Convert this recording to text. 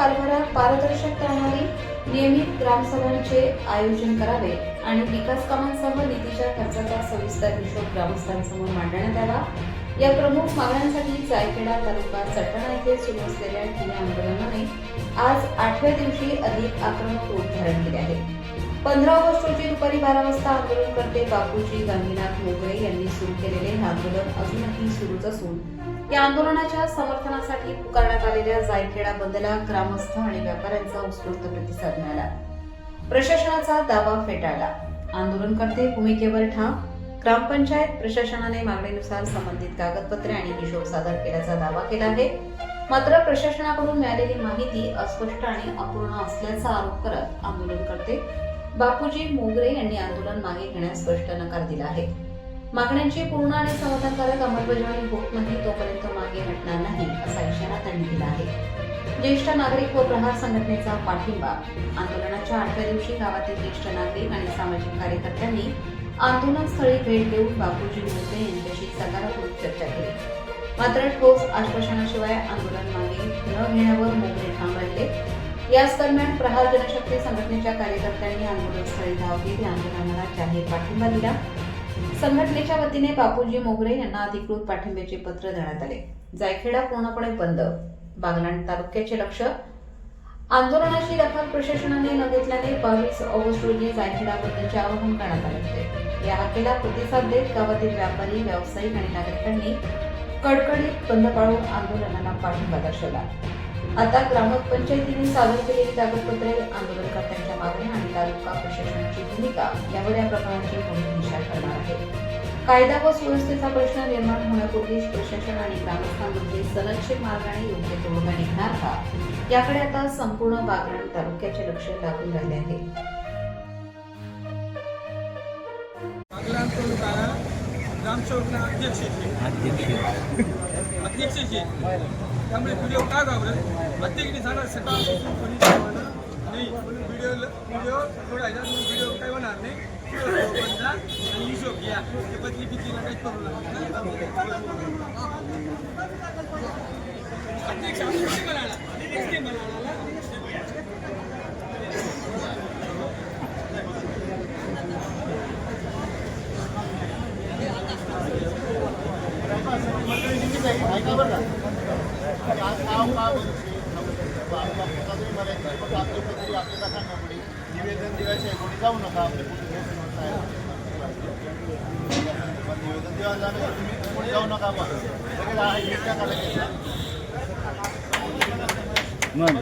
कारभारात पारदर्शकता आणावी, नियमित ग्रामसभांचे आयोजन करावे आणि विकास कामांसह निधीच्या खर्चाचा सविस्तर हिशोब ग्रामस्थांसमोर मांडण्यात यावा या प्रमुख मागण्यांसाठी जायखेडा तालुका सटाणा येथे सुरू असलेल्या ठिय्या आंदोलनाने आज 8व्या दिवशी अधिक आक्रमक रूप धारण केले आहे. 15 ऑगस्ट रोजी दुपारी 12 वाजता आंदोलनकर्ते बापूजी गंगीनाथ मोगरे यांनी सुरू केलेले हे आंदोलन अजूनही सुरूच असून या आंदोलनाच्या समर्थनासाठी पुकारण्यात आलेल्या जायखेडा बंदला ग्रामस्थ आणि व्यापाऱ्यांचा उत्स्फूर्त प्रतिसाद मिळाला. प्रशासनाचा दावा फेटाळला. आंदोलनकर्ते भूमिकेवर ठाम. ग्रामपंचायत प्रशासनाने मागणीनुसार संबंधित कागदपत्रे आणि हिशोब सादर केल्याचा दावा केला आहे. मात्र प्रशासनाकडून मिळालेली माहिती अस्पष्ट आणि अपूर्ण असल्याचा आरोप करत आंदोलनकर्ते बापूजी मोगरे यांनी आंदोलन मागे घेण्यास स्पष्ट नकार दिला आहे. मागण्यांची पूर्ण आणि समाधानकारक अंमलबजावणी होत नाही तोपर्यंत मागे हटणार नाही असा इशारा त्यांनी दिला आहे. ज्येष्ठ नागरिक व प्रहार संघटनेचा पाठिंबा. आंदोलनाच्या 8व्या दिवशी गावातील ज्येष्ठ नागरिक आणि सामाजिक कार्यकर्त्यांनी आंदोलनस्थळी भेट देऊन बापूजी मोगरे यांच्याशी सकारात्मक चर्चा केली. मात्र ठोस आश्वासनाशिवाय आंदोलन मागे न घेण्यावर मोगरे ठाम राहिले. याच दरम्यान प्रहार जनशक्ती संघटनेच्या कार्यकर्त्यांनी आंदोलनस्थळी धाव घेत या आंदोलनाला जाहीर पाठिंबा दिला. संघटनेच्या वतीने बापूजी मोगरे यांना अधिकृत पाठिंब्याचे पत्र देण्यात आले. जायखेडा पूर्णपणे बंद. बागलाण तालुक्याचे लक्ष. आंदोलनाची दखल प्रशासनाने न घेतल्याने 22 ऑगस्ट रोजी जायखेडा बंदचे आवाहन करण्यात आले होते. या हाकेला प्रतिसाद देत गावातील व्यापारी, व्यावसायिक आणि नागरिकांनी कडकडीत बंद पाळून आंदोलनाला पाठिंबा दर्शवला. आता ग्रामपंचायतीने सादर केलेली कागदपत्रे, आंदोलनकर्त्यांच्या मागण्या आणि तालुका प्रशासनाची भूमिका यावर या प्रकरणाची पुढील दिशा ठरणार आहे. कायदा व सुव्यवस्थेचा प्रश्न निर्माण होण्यापूर्वीच प्रशासन आणि ग्रामस्थांमध्ये सनदशीर मार्गाने योग्य तोडगा निघणार का याकडे आता संपूर्ण बागलाण तालुक्याचे लक्ष लागून राहिले आहे. बागलाण तालुका ग्रामसेवकना अध्यक्ष त्यामुळे व्हिडिओ का घाबरत अध्यक्षने सांगा सकाळपासून कोणी नाही व्हिडिओ सोडायचा व्हिडिओ काय होणार नाही. हिशोब घ्या ते बदली बिदलीला काही करू लागतात. अध्यक्ष निवेदन दिवायचे कोणी जाऊ नका. आपले निवेदन दिवा जाणं तुम्ही कोणी जाऊ नका. मग